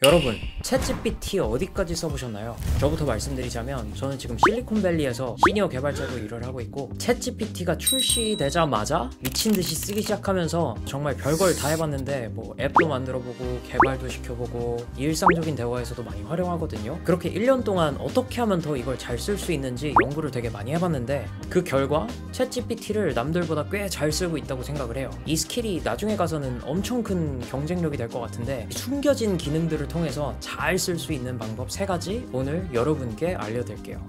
여러분, 챗GPT 어디까지 써보셨나요? 저부터 말씀드리자면 저는 지금 실리콘밸리에서 시니어 개발자로 일을 하고 있고 챗GPT가 출시되자마자 미친듯이 쓰기 시작하면서 정말 별걸 다 해봤는데 뭐 앱도 만들어보고 개발도 시켜보고 일상적인 대화에서도 많이 활용하거든요. 그렇게 1년 동안 어떻게 하면 더 이걸 잘 쓸 수 있는지 연구를 되게 많이 해봤는데 그 결과 챗GPT를 남들보다 꽤 잘 쓰고 있다고 생각을 해요. 이 스킬이 나중에 가서는 엄청 큰 경쟁력이 될 것 같은데 숨겨진 기능들을 통해서 잘 쓸 수 있는 방법 3가지 오늘 여러분께 알려드릴게요.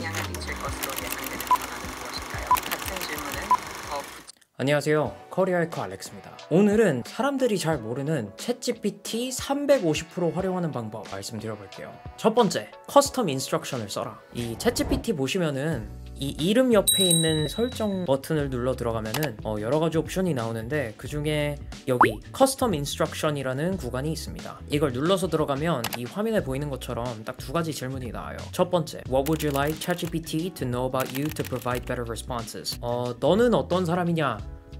안녕하세요, 커리어해커 알렉스입니다. 오늘은 사람들이 잘 모르는 챗GPT 350% 활용하는 방법 말씀드려볼게요. 첫 번째, 커스텀 인스트럭션을 써라. 이 챗GPT 보시면은 이 이름 옆에 있는 설정 버튼을 눌러 들어가면은 여러가지 옵션이 나오는데 그 중에 여기 커스텀 인스트럭션이라는 구간이 있습니다. 이걸 눌러서 들어가면 이 화면에 보이는 것처럼 딱 2가지 질문이 나와요. 첫 번째, What would you like ChatGPT to know about you to provide better responses? 너는 어떤 사람이냐?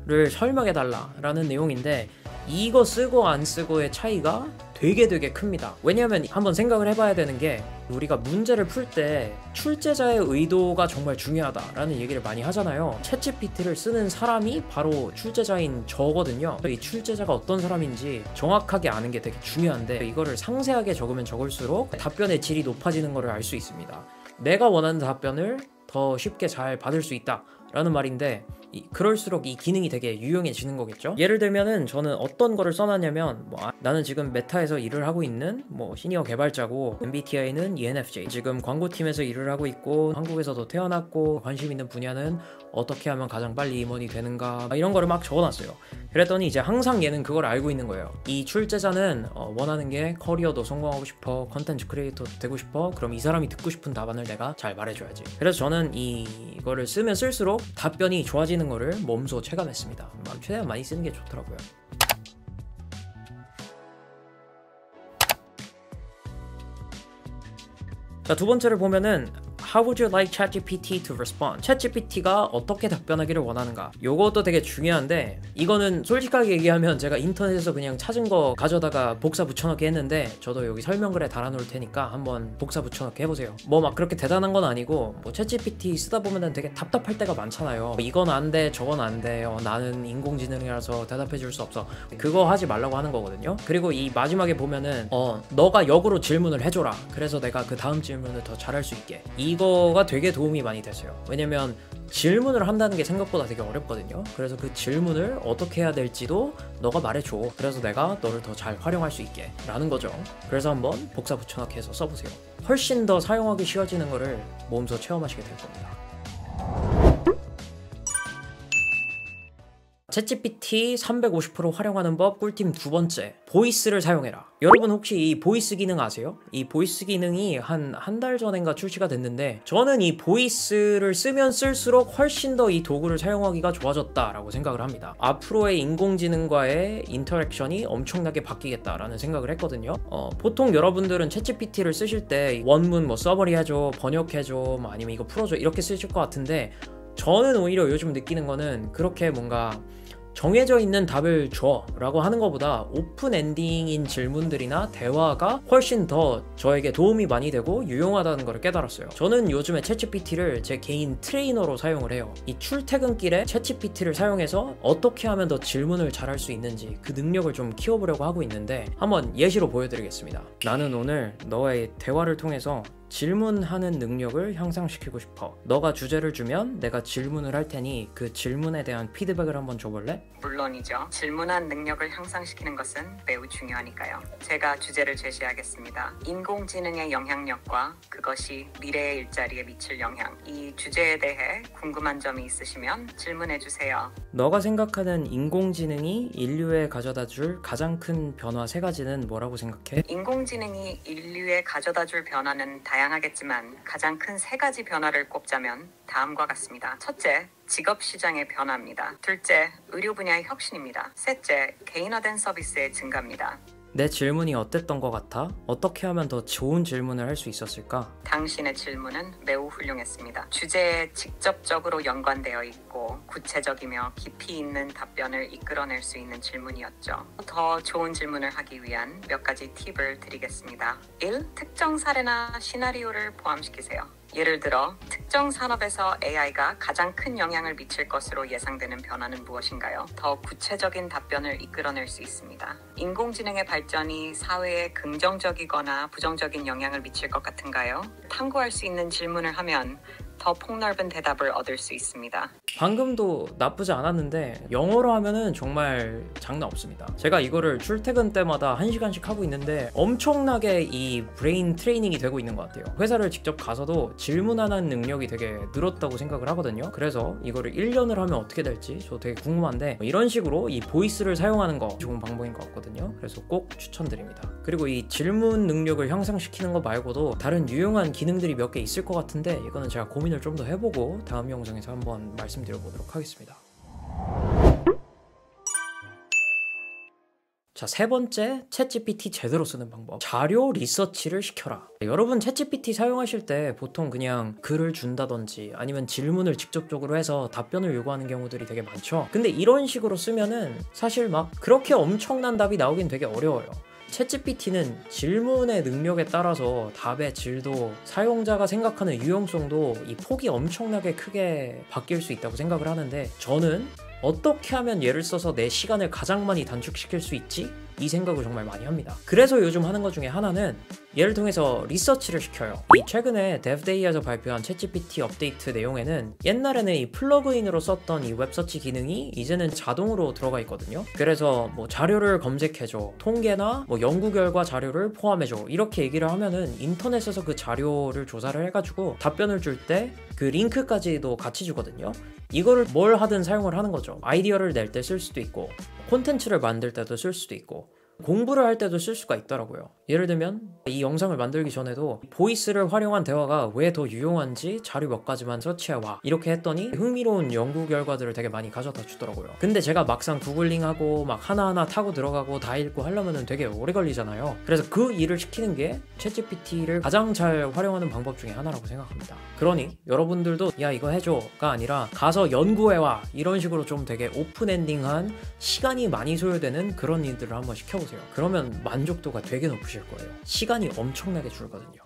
를 설명해달라 라는 내용인데 이거 쓰고 안 쓰고의 차이가 되게 큽니다. 왜냐하면 한번 생각을 해봐야 되는 게 우리가 문제를 풀 때 출제자의 의도가 정말 중요하다라는 얘기를 많이 하잖아요. 챗GPT를 쓰는 사람이 바로 출제자인 저거든요. 이 출제자가 어떤 사람인지 정확하게 아는 게 되게 중요한데 이거를 상세하게 적으면 적을수록 답변의 질이 높아지는 것을 알 수 있습니다. 내가 원하는 답변을 더 쉽게 잘 받을 수 있다 라는 말인데 그럴수록 이 기능이 되게 유용해지는 거겠죠. 예를 들면은 저는 어떤 거를 써놨냐면 나는 지금 메타에서 일을 하고 있는 시니어 개발자고 MBTI는 ENFJ, 지금 광고팀에서 일을 하고 있고 한국에서도 태어났고 관심 있는 분야는 어떻게 하면 가장 빨리 임원이 되는가 이런 거를 막 적어놨어요. 그랬더니 이제 항상 얘는 그걸 알고 있는 거예요. 이 출제자는 원하는 게 커리어도 성공하고 싶어, 컨텐츠 크리에이터 되고 싶어, 그럼 이 사람이 듣고 싶은 답안을 내가 잘 말해줘야지. 그래서 저는 이거를 쓰면 쓸수록 답변이 좋아지는 거를 몸소 체감했습니다. 최대한 많이 쓰는 게 좋더라고요. 자, 두 번째를 보면은 How would you like ChatGPT to respond? 챗GPT가 어떻게 답변하기를 원하는가? 요것도 되게 중요한데 이거는 솔직하게 얘기하면 제가 인터넷에서 그냥 찾은 거 가져다가 복사 붙여넣기 했는데 저도 여기 설명글에 달아놓을 테니까 한번 복사 붙여넣기 해보세요. 막 그렇게 대단한 건 아니고 챗GPT 쓰다 보면은 되게 답답할 때가 많잖아요. 이건 안 돼, 저건 안 돼, 나는 인공지능이라서 대답해 줄 수 없어. 그거 하지 말라고 하는 거거든요. 그리고 이 마지막에 보면은 너가 역으로 질문을 해줘라. 그래서 내가 그 다음 질문을 더 잘할 수 있게. 이거가 되게 도움이 많이 됐어요. 왜냐면 질문을 한다는 게 생각보다 되게 어렵거든요. 그래서 그 질문을 어떻게 해야 될지도 너가 말해줘. 그래서 내가 너를 더 잘 활용할 수 있게 라는 거죠. 그래서 한번 복사 붙여넣기 해서 써보세요. 훨씬 더 사용하기 쉬워지는 거를 몸소 체험하시게 될 겁니다. 챗GPT 350% 활용하는 법 꿀팁 두 번째, 보이스를 사용해라. 여러분 혹시 이 보이스 기능 아세요? 이 보이스 기능이 한 달 전인가 출시가 됐는데 저는 이 보이스를 쓰면 쓸수록 훨씬 더 이 도구를 사용하기가 좋아졌다라고 생각을 합니다. 앞으로의 인공지능과의 인터랙션이 엄청나게 바뀌겠다라는 생각을 했거든요. 보통 여러분들은 챗GPT를 쓰실 때 원문 서머리 해줘, 번역해줘, 아니면 이거 풀어줘 이렇게 쓰실 것 같은데 저는 오히려 요즘 느끼는 거는 그렇게 뭔가 정해져 있는 답을 줘 라고 하는 것보다 오픈 엔딩인 질문들이나 대화가 훨씬 더 저에게 도움이 많이 되고 유용하다는 걸 깨달았어요. 저는 요즘에 챗GPT를 제 개인 트레이너로 사용을 해요. 이 출퇴근길에 챗GPT를 사용해서 어떻게 하면 더 질문을 잘할 수 있는지 그 능력을 좀 키워보려고 하고 있는데 한번 예시로 보여드리겠습니다. 나는 오늘 너의 대화를 통해서 질문하는 능력을 향상시키고 싶어. 너가 주제를 주면 내가 질문을 할 테니 그 질문에 대한 피드백을 한번 줘볼래? 물론이죠. 질문한 능력을 향상시키는 것은 매우 중요하니까요. 제가 주제를 제시하겠습니다. 인공지능의 영향력과 그것이 미래의 일자리에 미칠 영향. 이 주제에 대해 궁금한 점이 있으시면 질문해주세요. 너가 생각하는 인공지능이 인류에 가져다줄 가장 큰 변화 3가지는 뭐라고 생각해? 인공지능이 인류에 가져다줄 변화는 다양하겠지만 가장 큰 3가지 변화를 꼽자면 다음과 같습니다. 첫째, 직업시장의 변화입니다. 둘째, 의료 분야의 혁신입니다. 셋째, 개인화된 서비스의 증가입니다. 내 질문이 어땠던 것 같아? 어떻게 하면 더 좋은 질문을 할 수 있었을까? 당신의 질문은 매우 훌륭했습니다. 주제에 직접적으로 연관되어 있고 구체적이며 깊이 있는 답변을 이끌어낼 수 있는 질문이었죠. 더 좋은 질문을 하기 위한 몇 가지 팁을 드리겠습니다. 1. 특정 사례나 시나리오를 포함시키세요. 예를 들어 특정 산업에서 AI가 가장 큰 영향을 미칠 것으로 예상되는 변화는 무엇인가요? 더 구체적인 답변을 이끌어낼 수 있습니다. 인공지능의 발전이 사회에 긍정적이거나 부정적인 영향을 미칠 것 같은가요? 탐구할 수 있는 질문을 하면 더 폭넓은 대답을 얻을 수 있습니다. 방금도 나쁘지 않았는데 영어로 하면은 정말 장난 없습니다. 제가 이거를 출퇴근 때마다 1시간씩 하고 있는데 엄청나게 이 브레인 트레이닝이 되고 있는 것 같아요. 회사를 직접 가서도 질문하는 능력이 되게 늘었다고 생각을 하거든요. 그래서 이거를 1년을 하면 어떻게 될지 저 되게 궁금한데 이런 식으로 이 보이스를 사용하는 거 좋은 방법인 것 같거든요. 그래서 꼭 추천드립니다. 그리고 이 질문 능력을 향상시키는 거 말고도 다른 유용한 기능들이 몇 개 있을 것 같은데 이거는 제가 고민을 좀 더 해보고 다음 영상에서 한번 말씀드려보도록 하겠습니다. 자, 세 번째, 챗GPT 제대로 쓰는 방법. 자료 리서치를 시켜라. 여러분 챗GPT 사용하실 때 보통 그냥 글을 준다든지 아니면 질문을 직접적으로 해서 답변을 요구하는 경우들이 되게 많죠. 근데 이런 식으로 쓰면은 사실 막 그렇게 엄청난 답이 나오긴 되게 어려워요. 챗GPT는 질문의 능력에 따라서 답의 질도 사용자가 생각하는 유용성도 이 폭이 엄청나게 크게 바뀔 수 있다고 생각을 하는데 저는 어떻게 하면 얘를 써서 내 시간을 가장 많이 단축시킬 수 있지? 이 생각을 정말 많이 합니다. 그래서 요즘 하는 것 중에 하나는 얘를 통해서 리서치를 시켜요. 이 최근에 DevDay에서 발표한 챗GPT 업데이트 내용에는 옛날에는 이 플러그인으로 썼던 이 웹서치 기능이 이제는 자동으로 들어가 있거든요. 그래서 뭐 자료를 검색해줘, 통계나 뭐 연구 결과 자료를 포함해줘 이렇게 얘기를 하면은 인터넷에서 그 자료를 조사를 해가지고 답변을 줄 때 그 링크까지도 같이 주거든요. 이거를 뭘 하든 사용을 하는 거죠. 아이디어를 낼 때 쓸 수도 있고 콘텐츠를 만들 때도 쓸 수도 있고 공부를 할 때도 쓸 수가 있더라고요. 예를 들면 이 영상을 만들기 전에도 보이스를 활용한 대화가 왜 더 유용한지 자료 몇 가지만 서치해와 이렇게 했더니 흥미로운 연구 결과들을 되게 많이 가져다 주더라고요. 근데 제가 막상 구글링하고 막 하나하나 타고 들어가고 다 읽고 하려면 되게 오래 걸리잖아요. 그래서 그 일을 시키는 게 챗GPT를 가장 잘 활용하는 방법 중에 하나라고 생각합니다. 그러니 여러분들도 야 이거 해줘가 아니라 가서 연구해와 이런 식으로 좀 되게 오픈엔딩한 시간이 많이 소요되는 그런 일들을 한번 시켜보세요. 그러면 만족도가 되게 높으실 거예요. 시간이 엄청나게 줄거든요.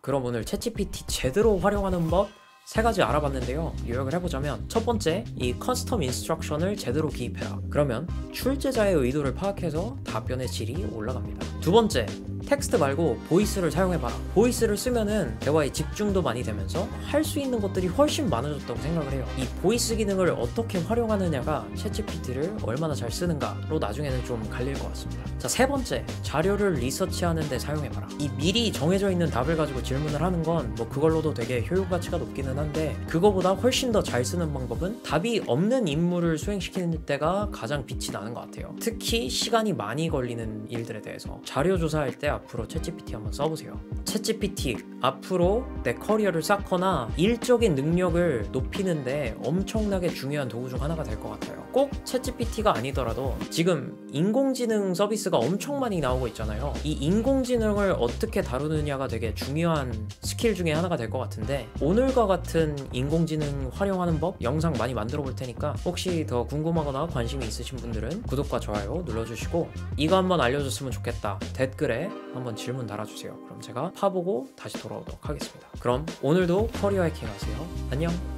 그럼 오늘 챗GPT 제대로 활용하는 법 3가지 알아봤는데요. 요약을 해보자면 첫 번째, 이 커스텀 인스트럭션을 제대로 기입해라. 그러면 출제자의 의도를 파악해서 답변의 질이 올라갑니다. 두 번째, 텍스트 말고 보이스를 사용해봐라. 보이스를 쓰면은 대화에 집중도 많이 되면서 할 수 있는 것들이 훨씬 많아졌다고 생각을 해요. 이 보이스 기능을 어떻게 활용하느냐가 챗GPT를 얼마나 잘 쓰는가로 나중에는 좀 갈릴 것 같습니다. 자, 세 번째, 자료를 리서치하는 데 사용해봐라. 이 미리 정해져 있는 답을 가지고 질문을 하는 건 뭐 그걸로도 되게 효용 가치가 높기는 한데 그거보다 훨씬 더 잘 쓰는 방법은 답이 없는 임무를 수행시키는 때가 가장 빛이 나는 것 같아요. 특히 시간이 많이 걸리는 일들에 대해서 자료 조사할 때 앞으로 챗GPT 한번 써보세요. 챗GPT 앞으로 내 커리어를 쌓거나 일적인 능력을 높이는데 엄청나게 중요한 도구 중 하나가 될 것 같아요. 꼭 챗GPT가 아니더라도 지금 인공지능 서비스가 엄청 많이 나오고 있잖아요. 이 인공지능을 어떻게 다루느냐가 되게 중요한 스킬 중에 하나가 될 것 같은데 오늘과 같은 인공지능 활용하는 법 영상 많이 만들어 볼 테니까 혹시 더 궁금하거나 관심이 있으신 분들은 구독과 좋아요 눌러주시고 이거 한번 알려줬으면 좋겠다 댓글에 한번 질문 달아주세요. 그럼 제가 파보고 다시 돌아오도록 하겠습니다. 그럼 오늘도 커리어 해킹 하세요. 안녕.